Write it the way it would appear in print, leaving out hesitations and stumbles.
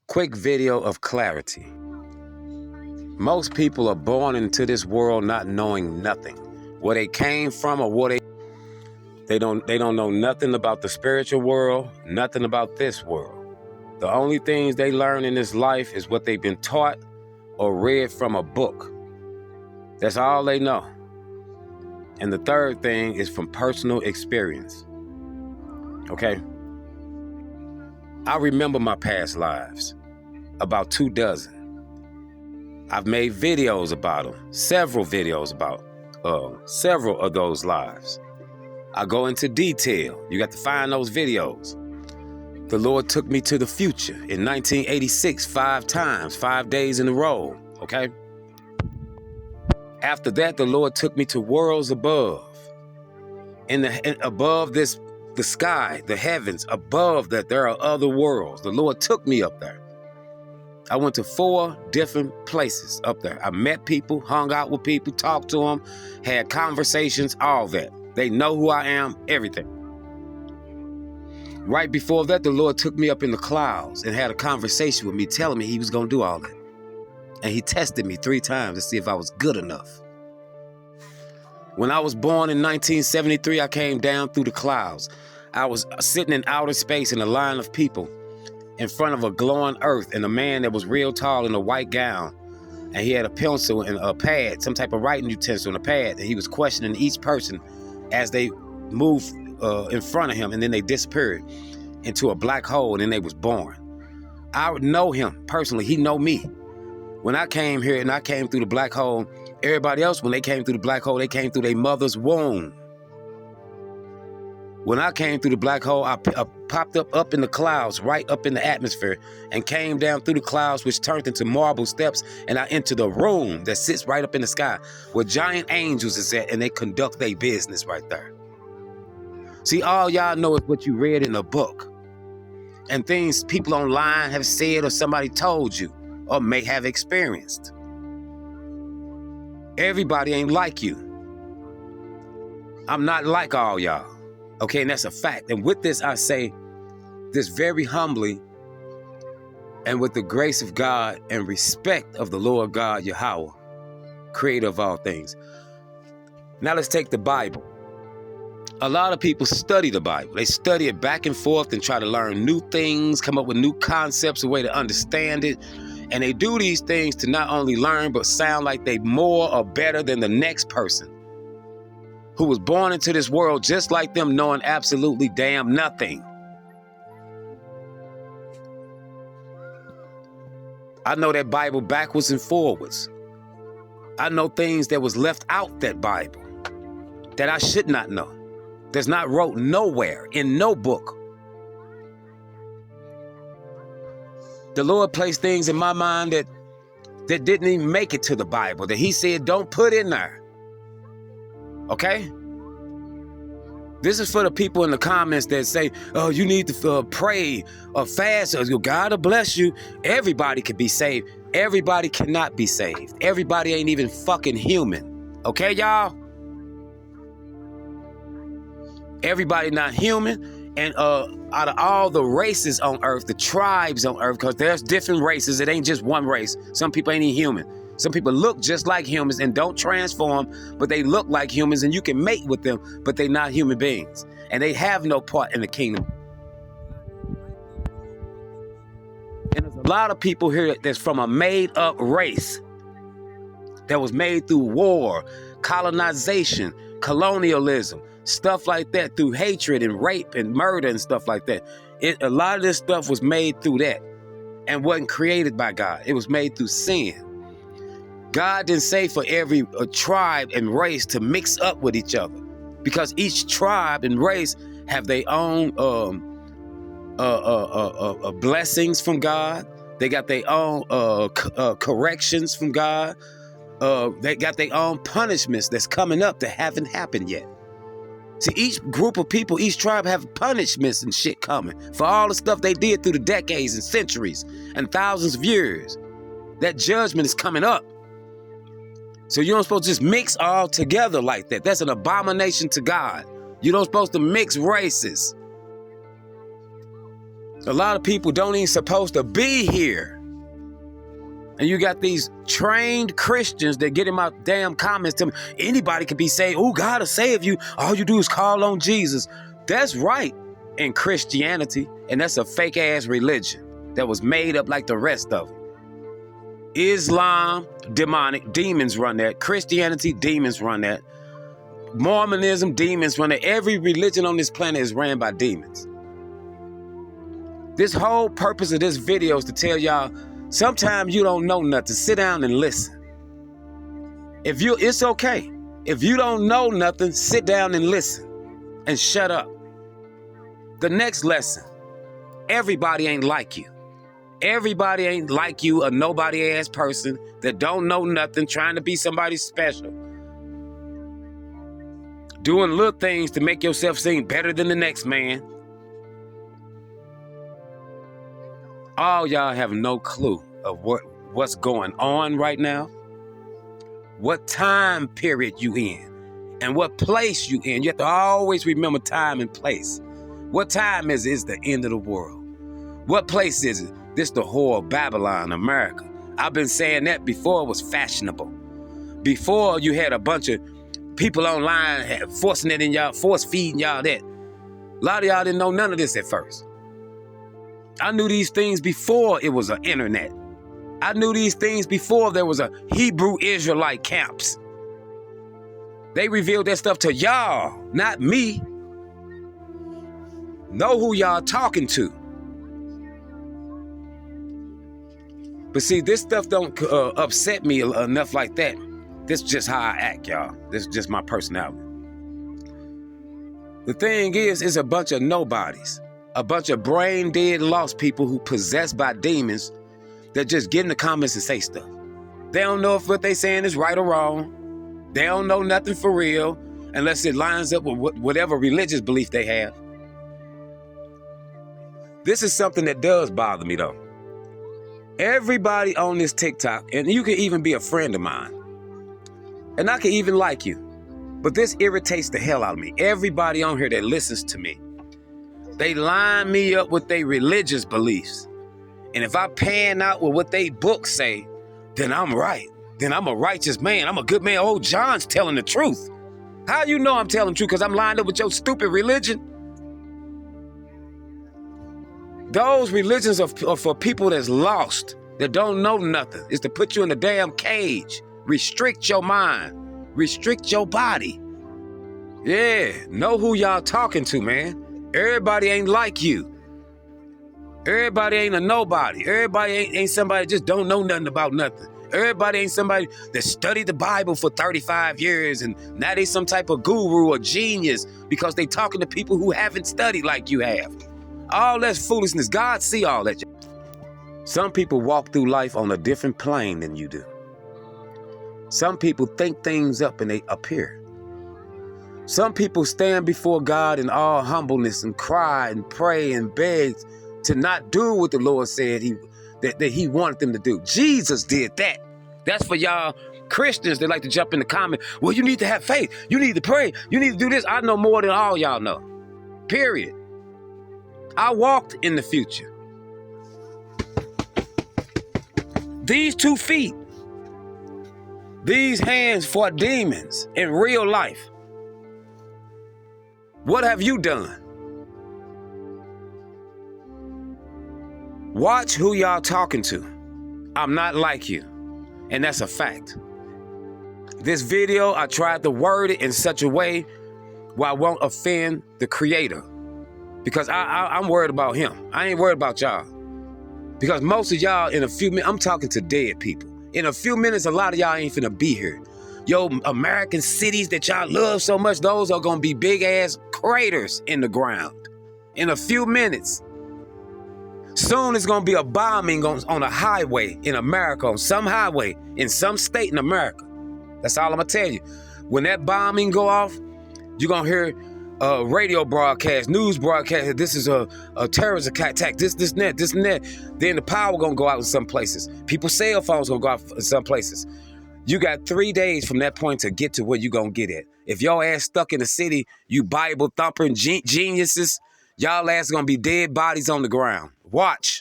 Quick video of clarity. Most people are born into this world not knowing nothing. Where they came from or what they don't know nothing about the spiritual world, nothing about this world. The only things they learn in this life is what they've been taught or read from a book. That's all they know. And the third thing is from personal experience. Okay? I remember my past lives, about 24. I've made videos about them, several videos about several of those lives. I go into detail. You got to find those videos. The Lord took me to the future in 1986, 5 times, 5 days in a row, okay? After that, the Lord took me to worlds above. Above the sky, the heavens, above that, there are other worlds. The Lord took me up there. I went to 4 different places up there. I met people, hung out with people, talked to them, had conversations, all that. They know who I am, everything. Right before that, the Lord took me up in the clouds and had a conversation with me, telling me he was going to do all that. And he tested me 3 times to see if I was good enough. When I was born in 1973, I came down through the clouds. I was sitting in outer space in a line of people in front of a glowing earth, and a man that was real tall in a white gown, and he had a pencil and a pad, some type of writing utensil and a pad, and he was questioning each person as they moved in front of him, and then they disappeared into a black hole, and then they was born. I would know him personally. He know me. When I came here and I came through the black hole, everybody else, when they came through the black hole, they came through their mother's womb. When I came through the black hole, I popped up in the clouds, right up in the atmosphere, and came down through the clouds, which turned into marble steps, and I entered the room that sits right up in the sky, where giant angels is at, and they conduct their business right there. See, all y'all know is what you read in a book, and things people online have said or somebody told you, or may have experienced. Everybody ain't like you. I'm not like all y'all. Okay, and that's a fact. And with this, I say this very humbly and with the grace of God and respect of the Lord God, Yahweh, creator of all things. Now let's take the Bible. A lot of people study the Bible. They study it back and forth and try to learn new things, come up with new concepts, a way to understand it. And they do these things to not only learn, but sound like they more or better than the next person who was born into this world just like them, knowing absolutely damn nothing. I know that Bible backwards and forwards. I know things that was left out that Bible that I should not know. That's not wrote nowhere, in no book. The Lord placed things in my mind that didn't even make it to the Bible, that he said don't put in there. Okay? This is for the people in the comments that say, oh, you need to pray or fast, or God will bless you. Everybody can be saved. Everybody cannot be saved. Everybody ain't even fucking human. Okay, y'all? Everybody not human. And out of all the races on earth, the tribes on earth, because there's different races. It ain't just one race. Some people ain't even human. Some people look just like humans and don't transform, but they look like humans, and you can mate with them, but they're not human beings. And they have no part in the kingdom. And there's a lot of people here that's from a made-up race that was made through war, colonization, colonialism, stuff like that, through hatred and rape and murder and stuff like that. A lot of this stuff was made through that and wasn't created by God. It was made through sin. God didn't say for every tribe and race to mix up with each other, because each tribe and race have their own blessings from God. They got their own corrections from God. They got their own punishments that's coming up that haven't happened yet. See, each group of people, each tribe have punishments and shit coming for all the stuff they did through the decades and centuries and thousands of years. That judgment is coming up. So you don't supposed to just mix all together like that. That's an abomination to God. You don't supposed to mix races. A lot of people don't even supposed to be here. And you got these trained Christians that get in my damn comments to me. Anybody can be saved. Oh, God will save you. All you do is call on Jesus. That's right in Christianity. And that's a fake ass religion that was made up like the rest of them. Islam, demonic, demons run that. Christianity, demons run that. Mormonism, demons run that. Every religion on this planet is ran by demons. This whole purpose of this video is to tell y'all, sometimes you don't know nothing. Sit down and listen. It's okay. If you don't know nothing, sit down and listen and shut up. The next lesson, everybody ain't like you. Everybody ain't like you, a nobody ass person that don't know nothing, trying to be somebody special. Doing little things to make yourself seem better than the next man. All y'all have no clue of what's going on right now, what time period you in, and what place you in. You have to always remember time and place. What time is it? It's the end of the world. What place is it? This the whore of Babylon, America. I've been saying that before it was fashionable. Before you had a bunch of people online forcing it in y'all, force feeding y'all that. A lot of y'all didn't know none of this at first. I knew these things before it was an internet. I knew these things before there was a Hebrew Israelite camps. They revealed that stuff to y'all, not me. Know who y'all talking to. But see, this stuff don't upset me enough like that. This is just how I act, y'all. This is just my personality. The thing is, it's a bunch of nobodies. A bunch of brain dead lost people who possessed by demons that just get in the comments and say stuff. They don't know if what they saying is right or wrong. They don't know nothing for real unless it lines up with whatever religious belief they have. This is something that does bother me though. Everybody on this TikTok, and you can even be a friend of mine, and I can even like you, but this irritates the hell out of me. Everybody on here that listens to me, they line me up with their religious beliefs. And if I pan out with what they books say, then I'm right. Then I'm a righteous man. I'm a good man. Oh, John's telling the truth. How you know I'm telling the truth? Because I'm lined up with your stupid religion? Those religions are for people that's lost, that don't know nothing. It's to put you in a damn cage. Restrict your mind. Restrict your body. Yeah, know who y'all talking to, man. Everybody ain't like you. Everybody ain't a nobody. Everybody ain't somebody that just don't know nothing about nothing. Everybody ain't somebody that studied the Bible for 35 years and now they some type of guru or genius because they talking to people who haven't studied like you have. All that's foolishness. God see all that. Some people walk through life on a different plane than you do. Some people think things up and they appear. Some people stand before God in all humbleness and cry and pray and beg to not do what the Lord said that he wanted them to do. Jesus did that. That's for y'all Christians that like to jump in the comment. Well, you need to have faith. You need to pray. You need to do this. I know more than all y'all know. Period. I walked in the future. These 2 feet, these hands fought demons in real life. What have you done? Watch who y'all talking to. I'm not like you. And that's a fact. This video, I tried to word it in such a way where I won't offend the creator. Because I'm worried about him. I ain't worried about y'all. Because most of y'all in a few minutes, I'm talking to dead people. In a few minutes, a lot of y'all ain't finna be here. Yo, American cities that y'all love so much, those are gonna be big ass craters in the ground. In a few minutes. Soon it's gonna be a bombing on a highway in America, on some highway, in some state in America. That's all I'm gonna tell you. When that bombing go off, you're gonna hear radio broadcast, news broadcast, this is a terrorist attack, this and that. Then the power gonna go out in some places. People's cell phones gonna go out in some places. You got 3 days from that point to get to where you gonna get at. If your ass stuck in the city, you Bible thumping geniuses, Y'all ass gonna be dead bodies on the ground. Watch.